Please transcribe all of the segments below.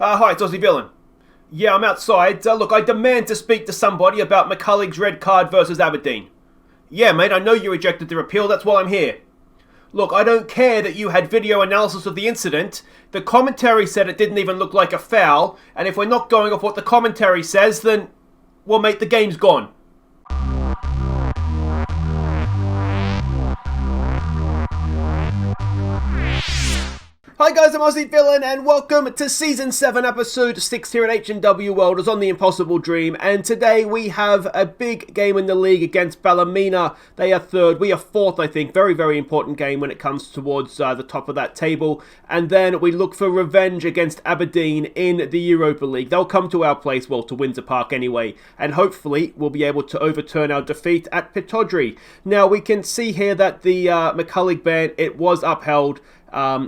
Hi, it's Aussie Villain. Yeah, I'm outside. Look, I demand to speak to somebody about McCullough's red card versus Aberdeen. Yeah, mate, I know you rejected the appeal, that's why I'm here. Look, I don't care that you had video analysis of the incident. The commentary said it didn't even look like a foul, and if we're not going off what the commentary says, then, well, mate, the game's gone. Hi guys, I'm Aussie Villain and welcome to Season 7 Episode 6 here at H&W Welders on The Impossible Dream, and today we have a big game in the league against Ballymena. They are third, we are fourth I think, very very important game when it comes towards the top of that table, and then we look for revenge against Aberdeen in the Europa League. They'll come to our place, well to Windsor Park anyway, and hopefully we'll be able to overturn our defeat at Pittodrie. Now we can see here that the McCullough ban, it was upheld.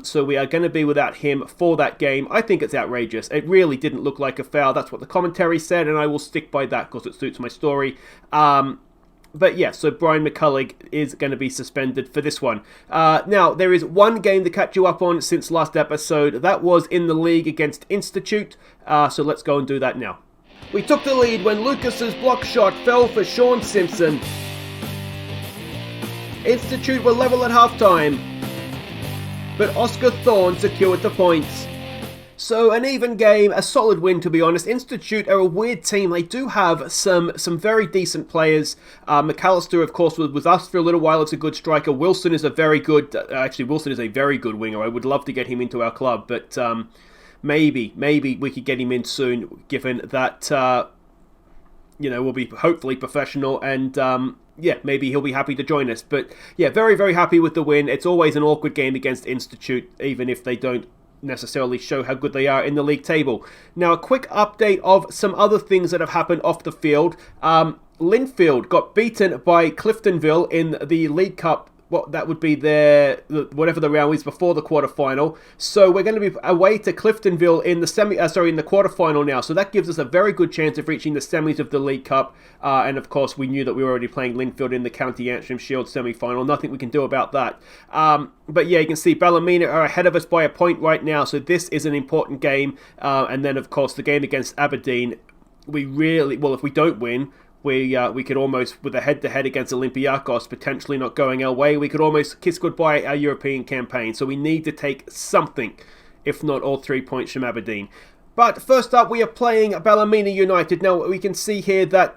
So we are going to be without him for that game. I think it's outrageous. It really didn't look like a foul. That's what the commentary said, and I will stick by that because it suits my story. But yeah, so Brian McCullough is going to be suspended for this one. Now, there is one game to catch you up on since last episode. That was in the league against Institute. So let's go and do that now. We took the lead when Lucas's block shot fell for Sean Simpson. Institute were level at halftime, but Oscar Thorne secured the points. So an even game, a solid win to be honest. Institute are a weird team. They do have some very decent players. McAllister, of course, was with us for a little while. It's a good striker. Wilson is a very good, Wilson is a very good winger. I would love to get him into our club, but maybe we could get him in soon, given that, we'll be hopefully professional and, yeah, maybe he'll be happy to join us. But yeah, very, very happy with the win. It's always an awkward game against Institute, even if they don't necessarily show how good they are in the league table. Now, a quick update of some other things that have happened off the field. Linfield got beaten by Cliftonville in the League Cup. Well, that would be whatever the round is before the quarterfinal. So we're going to be away to Cliftonville in the in the quarterfinal now. So that gives us a very good chance of reaching the semis of the League Cup. And of course, we knew that we were already playing Linfield in the County Antrim Shield semi-final. Nothing we can do about that. But yeah, you can see Ballymena are ahead of us by a point right now. So this is an important game. And then of course, the game against Aberdeen, if we don't win, we could almost, with a head-to-head against Olympiacos potentially not going our way, we could almost kiss goodbye our European campaign. So we need to take something, if not all 3 points from Aberdeen. But first up, we are playing Ballymena United. Now, we can see here that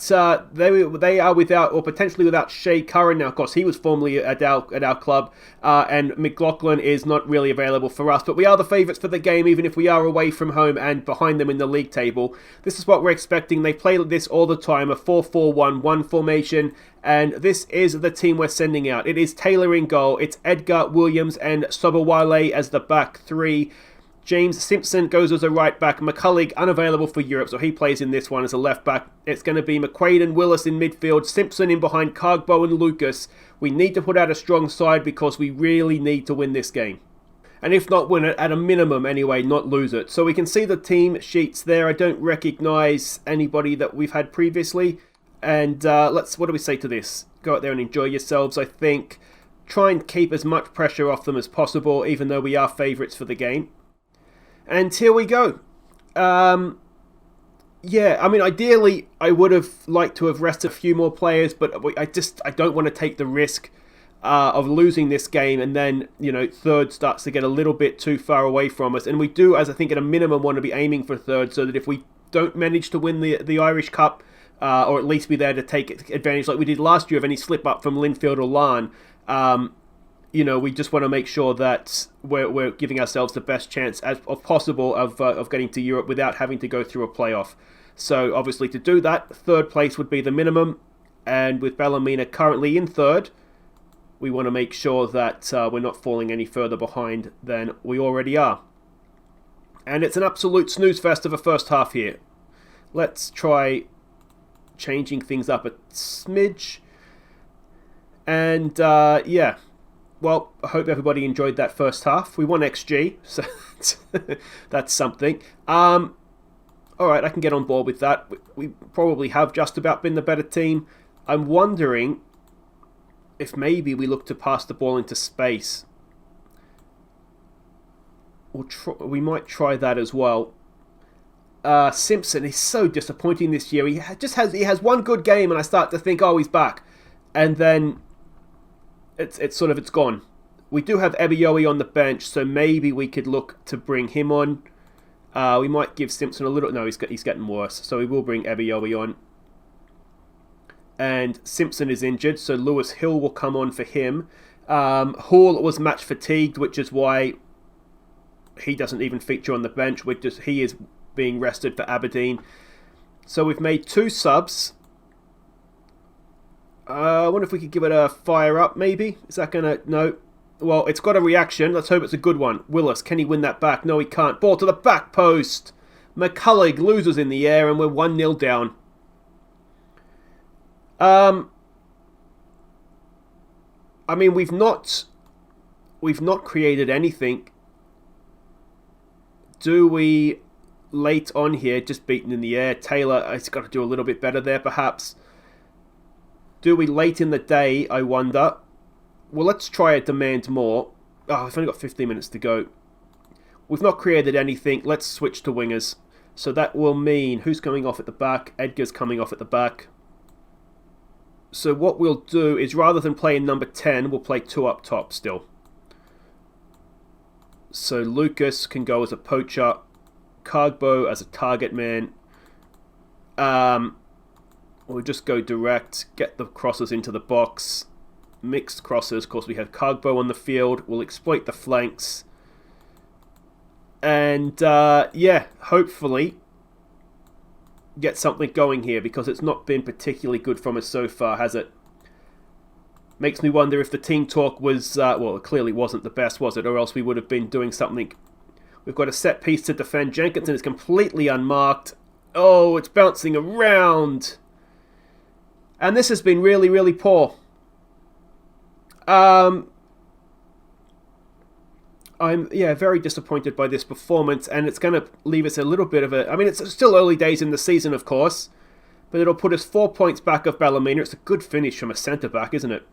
they are without, or potentially without, Shay Curran. Now, of course, he was formerly at our club, and McLaughlin is not really available for us. But we are the favourites for the game, even if we are away from home and behind them in the league table. This is what we're expecting. They play this all the time, a 4-4-1-1 formation. And this is the team we're sending out. It is Taylor in goal. It's Edgar, Williams, and Sobowale as the back three. James Simpson goes as a right back. McCullough unavailable for Europe, so he plays in this one as a left back. It's going to be McQuaid and Willis in midfield. Simpson in behind Cargbo and Lucas. We need to put out a strong side because we really need to win this game. And if not win it, at a minimum anyway, not lose it. So we can see the team sheets there. I don't recognise anybody that we've had previously. And what do we say to this? Go out there and enjoy yourselves, I think. Try and keep as much pressure off them as possible, even though we are favourites for the game. And here we go. Yeah, I mean, ideally, I would have liked to have rested a few more players, but I don't want to take the risk of losing this game, and then, third starts to get a little bit too far away from us. And we do, as I think, at a minimum, want to be aiming for third, so that if we don't manage to win the Irish Cup, or at least be there to take advantage, like we did last year, of any slip-up from Linfield or Larne, we just want to make sure that we're giving ourselves the best chance of possible of getting to Europe without having to go through a playoff. So obviously to do that, third place would be the minimum. And with Ballymena currently in third, we want to make sure that we're not falling any further behind than we already are. And it's an absolute snooze fest of a first half here. Let's try changing things up a smidge. And yeah. Well, I hope everybody enjoyed that first half. We won XG, so that's something. Alright, I can get on board with that. We probably have just about been the better team. I'm wondering if maybe we look to pass the ball into space. We might try that as well. Simpson is so disappointing this year. He has one good game, and I start to think, oh, he's back, and then it's gone. We do have Ebiyoe on the bench, so maybe we could look to bring him on. We might give Simpson a little... No, he's getting worse, so we will bring Ebiyoe on. And Simpson is injured, so Lewis Hill will come on for him. Hall was match fatigued, which is why he doesn't even feature on the bench. He is being rested for Aberdeen. So we've made 2 subs. I wonder if we could give it a fire up, maybe? Is that going to... No. Well, it's got a reaction. Let's hope it's a good one. Willis, can he win that back? No, he can't. Ball to the back post. McCullough loses in the air, and we're 1-0 down. I mean, we've not created anything. Do we late on here? Just beaten in the air. Taylor has got to do a little bit better there, perhaps. Do we late in the day? I wonder. Well, let's try a demand more. Oh, I've only got 15 minutes to go. We've not created anything. Let's switch to wingers. So that will mean who's coming off at the back? Edgar's coming off at the back. So what we'll do is rather than playing number 10, we'll play 2 up top still. So Lucas can go as a poacher. Cargbo as a target man. We'll just go direct. Get the crosses into the box. Mixed crosses. Of course, we have Cargbo on the field. We'll exploit the flanks. And, yeah, hopefully get something going here, because it's not been particularly good from us so far, has it? Makes me wonder if the team talk was, well, it clearly wasn't the best, was it? Or else we would have been doing something. We've got a set piece to defend. Jenkinson is completely unmarked. Oh, it's bouncing around. And this has been really, really poor. I'm very disappointed by this performance, and it's going to leave us a little bit of a... I mean, it's still early days in the season, of course, but it'll put us 4 points back of Ballymena. It's a good finish from a centre-back, isn't it?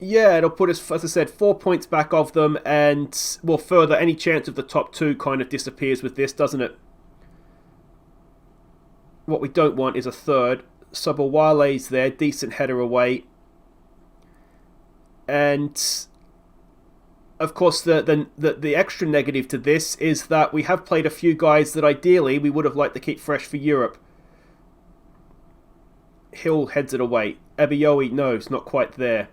Yeah, it'll put us, as I said, 4 points back of them, and, well, further, any chance of the top 2 kind of disappears with this, doesn't it? What we don't want is a third. Sobowale's there, decent header away. And of course, the extra negative to this is that we have played a few guys that ideally we would have liked to keep fresh for Europe. Hill heads it away. Ebiyoe, no, it's not quite there.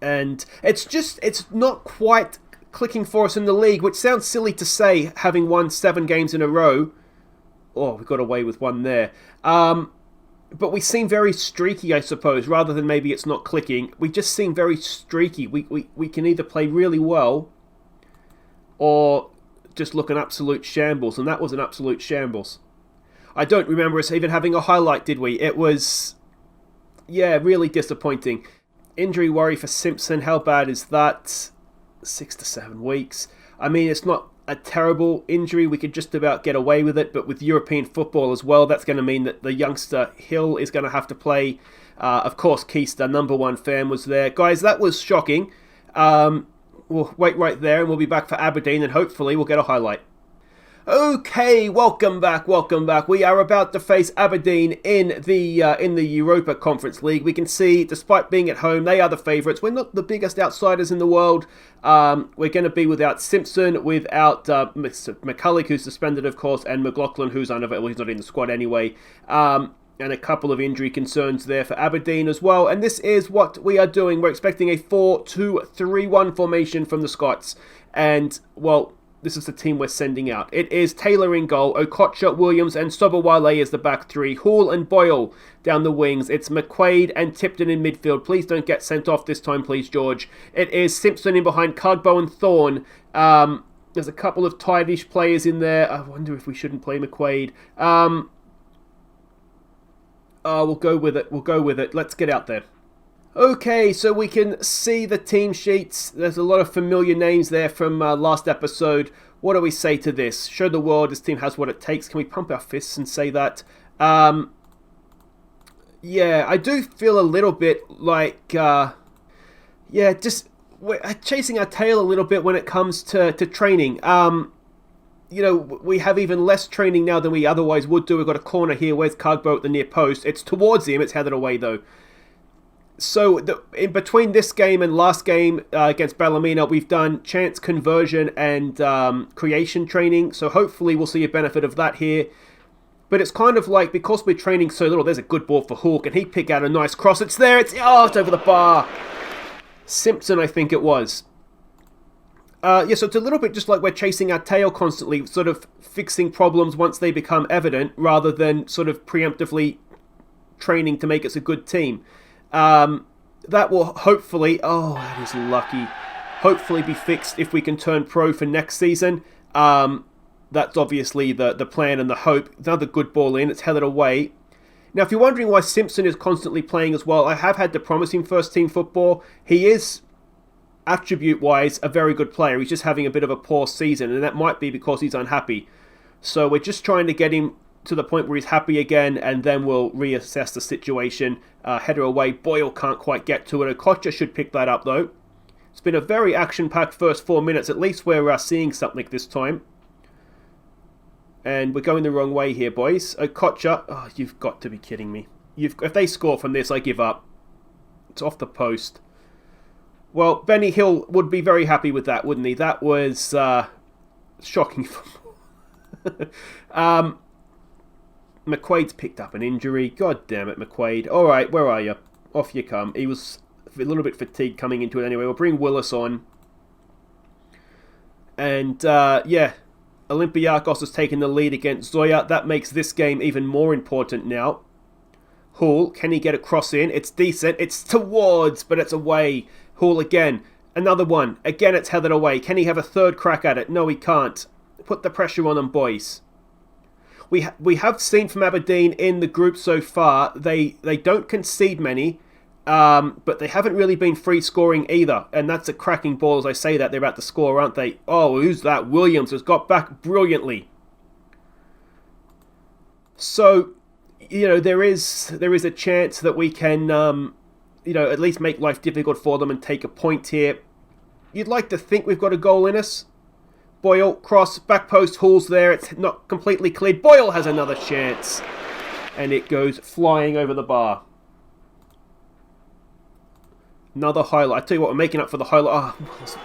And it's not quite clicking for us in the league, which sounds silly to say, having won 7 games in a row. Oh, we got away with one there. But we seem very streaky, I suppose, rather than maybe it's not clicking. We just seem very streaky. We can either play really well or just look an absolute shambles, and that was an absolute shambles. I don't remember us even having a highlight, did we? It was, yeah, really disappointing. Injury worry for Simpson, how bad is that? 6 to 7 weeks. I mean, it's not a terrible injury. We could just about get away with it, but with European football as well, that's going to mean that the youngster Hill is going to have to play. Of course, Keister, number 1 fan, was there. Guys, that was shocking. We'll wait right there, and we'll be back for Aberdeen, and hopefully we'll get a highlight. Okay, welcome back. We are about to face Aberdeen in the Europa Conference League. We can see, despite being at home, they are the favourites. We're not the biggest outsiders in the world. We're going to be without Simpson, without Mr. McCullough, who's suspended, of course, and McLaughlin, who's unavailable. He's not in the squad anyway. And a couple of injury concerns there for Aberdeen as well. And this is what we are doing. We're expecting a 4-2-3-1 formation from the Scots. And, well, this is the team we're sending out. It is Taylor in goal, Okocha, Williams and Sobowale as the back 3, Hall and Boyle down the wings. It's McQuaid and Tipton in midfield. Please don't get sent off this time, please, George. It is Simpson in behind, Cargbo and Thorne. There's a couple of tightish players in there. I wonder if we shouldn't play McQuaid. We'll go with it. Let's get out there. Okay, so we can see the team sheets. There's a lot of familiar names there from last episode. What do we say to this? Show the world this team has what it takes. Can we pump our fists and say that? Yeah, I do feel a little bit like... we're chasing our tail a little bit when it comes to training. We have even less training now than we otherwise would do. We've got a corner here. Where's Cargbo at the near post? It's towards him. It's headed away, though. So in between this game and last game against Ballymena, we've done chance conversion and creation training. So hopefully we'll see a benefit of that here. But it's kind of like, because we're training so little, there's a good ball for Hawk, and he pick out a nice cross. It's there. It's over the bar. Simpson, I think it was. So it's a little bit just like we're chasing our tail constantly, sort of fixing problems once they become evident, rather than sort of preemptively training to make us a good team. That will hopefully, that is lucky, hopefully be fixed if we can turn pro for next season. That's obviously the plan and the hope. Another good ball in, it's headed away. Now, if you're wondering why Simpson is constantly playing as well, I have had to promise him first team football. He is, attribute-wise, a very good player. He's just having a bit of a poor season, and that might be because he's unhappy. So we're just trying to get him to the point where he's happy again, and then we'll reassess the situation. Header away. Boyle can't quite get to it. Okocha should pick that up, though. It's been a very action-packed first 4 minutes. At least we're seeing something this time. And we're going the wrong way here, boys. Okocha. You've got to be kidding me. If they score from this, I give up. It's off the post. Well, Benny Hill would be very happy with that, wouldn't he? That was shocking football. McQuaid's picked up an injury. God damn it, McQuaid. All right, where are you? Off you come. He was a little bit fatigued coming into it anyway. We'll bring Willis on. And, Olympiakos has taken the lead against Zoya. That makes this game even more important now. Hall, can he get a cross in? It's decent. It's towards, but it's away. Hall again. Another one. Again, it's headed away. Can he have a third crack at it? No, he can't. Put the pressure on them, boys. We have seen from Aberdeen in the group so far, they don't concede many, but they haven't really been free scoring either. And that's a cracking ball as I say that. They're about to score, aren't they? Oh, who's that? Williams has got back brilliantly. So, there is a chance that we can, at least make life difficult for them and take a point here. You'd like to think we've got a goal in us. Boyle, cross, back post, Hall's there. It's not completely cleared. Boyle has another chance. And it goes flying over the bar. Another highlight. I tell you what, we're making up for the highlight.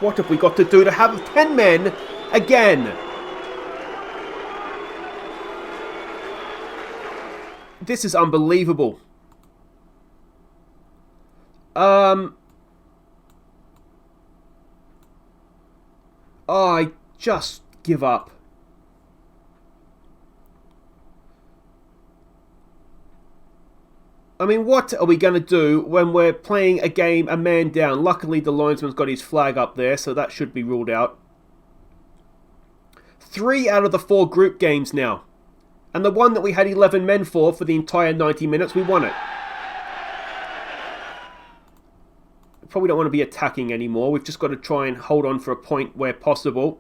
What have we got to do to have 10 men again? This is unbelievable. I just give up. I mean, what are we going to do when we're playing a game a man down? Luckily, the linesman's got his flag up there, so that should be ruled out. 3 out of the 4 group games now. And the one that we had 11 men for the entire 90 minutes, we won it. Probably don't want to be attacking anymore. We've just got to try and hold on for a point where possible.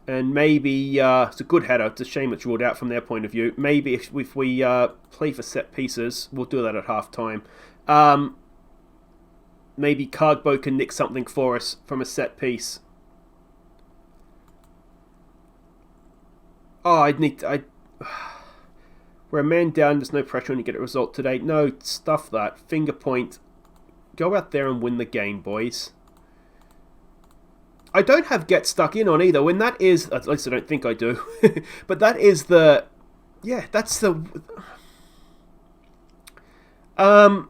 And maybe, it's a good header. It's a shame it's ruled out from their point of view. Maybe if we play for set pieces, we'll do that at half time. Maybe Cargbo can nick something for us from a set piece. We're a man down. There's no pressure on you to get a result today. No, stuff that. Finger point. Go out there and win the game, boys. I don't have get stuck in on either. When that is, at least I don't think I do. But that is the, that's the. All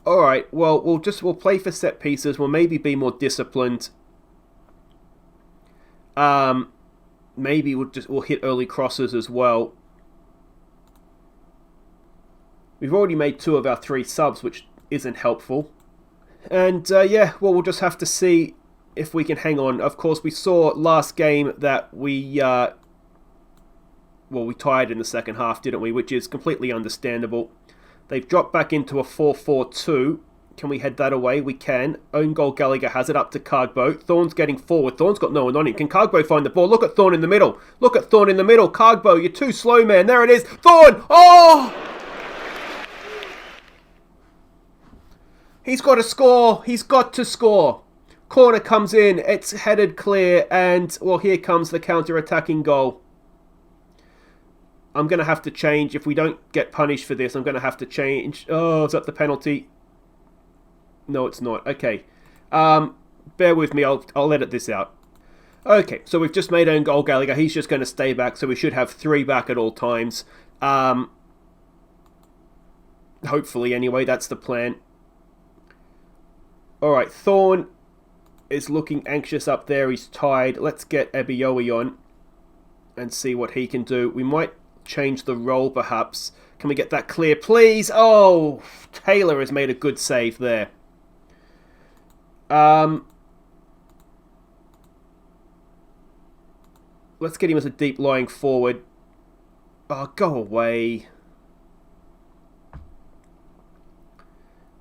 right. Well, we'll play for set pieces. We'll maybe be more disciplined. Maybe we'll hit early crosses as well. We've already made 2 of our 3 subs, which isn't helpful. And, we'll just have to see if we can hang on. Of course, we saw last game that we tied in the second half, didn't we? Which is completely understandable. They've dropped back into a 4-4-2. Can we head that away? We can. Own goal Gallagher has it up to Cargbo. Thorne's getting forward. Thorne's got no one on him. Can Cargbo find the ball? Look at Thorne in the middle. Look at Thorne in the middle. Cargbo, you're too slow, man. There it is. Thorne! Oh! He's got to score. He's got to score. Corner comes in. It's headed clear. And, well, here comes the counter-attacking goal. I'm going to have to change. If we don't get punished for this, I'm going to have to change. Oh, is that the penalty? No, it's not. Okay. Bear with me. I'll edit this out. Okay, so we've just made own goal, Gallagher. He's just going to stay back, so we should have 3 back at all times. Hopefully, anyway, that's the plan. Alright, Thorne is looking anxious up there. He's tied. Let's get Ebioe on and see what he can do. We might change the role, perhaps. Can we get that clear, please? Oh, Taylor has made a good save there. Let's get him as a deep lying forward. Oh, go away.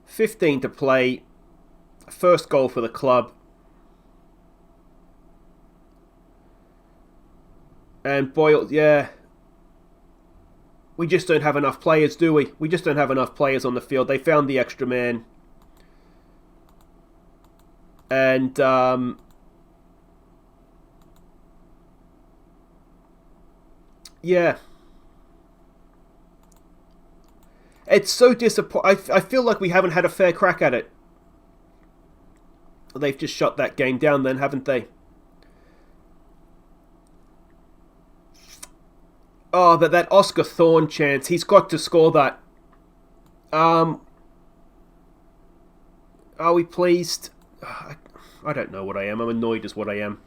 15 to play. First goal for the club. And Boyle, yeah. We just don't have enough players, do we? We just don't have enough players on the field. They found the extra man. And, yeah. It's so disappointing. I feel like we haven't had a fair crack at it. They've just shut that game down then, haven't they? Oh, but that Oscar Thorne chance. He's got to score that. Are we pleased? I don't know what I am. I'm annoyed is what I am.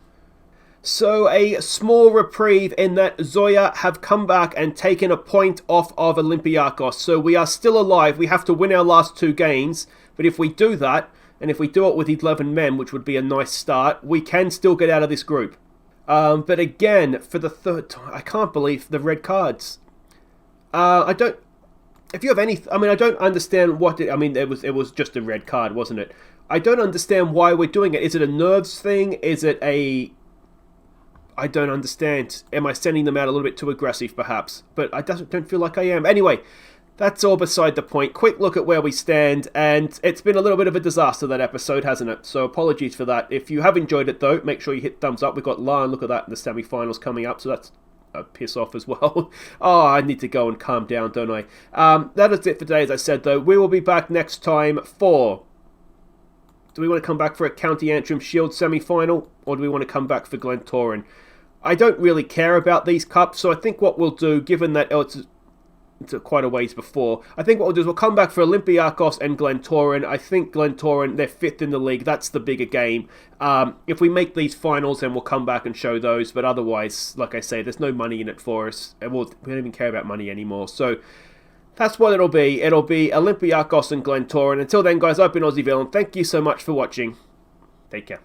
So a small reprieve in that Zoya have come back and taken a point off of Olympiacos. So we are still alive. We have to win our last 2 games. But if we do that, and if we do it with 11 men, which would be a nice start, we can still get out of this group. But again, for the 3rd time, I can't believe the red cards. I don't... If you have any... I mean, I don't understand what... I mean, it was just a red card, wasn't it? I don't understand why we're doing it. Is it a nerves thing? Is it a... I don't understand. Am I sending them out a little bit too aggressive, perhaps? But I don't feel like I am. Anyway, that's all beside the point. Quick look at where we stand, and it's been a little bit of a disaster, that episode, hasn't it? So apologies for that. If you have enjoyed it, though, make sure you hit thumbs up. We've got Lion, look at that, in the semi-finals coming up, so that's a piss off as well. Oh, I need to go and calm down, don't I? That is it for today, as I said, though. We will be back next time for... Do we want to come back for a County Antrim Shield semi-final, or do we want to come back for Glentoran? I don't really care about these cups, so I think what we'll do, given that it's quite a ways before, I think what we'll do is we'll come back for Olympiacos and Glentoran. I think Glentoran, they're 5th in the league. That's the bigger game. If we make these finals, then we'll come back and show those. But otherwise, like I say, there's no money in it for us. And we don't even care about money anymore. So that's what it'll be. It'll be Olympiacos and Glentoran. Until then, guys, I've been Aussie Villain. Thank you so much for watching. Take care.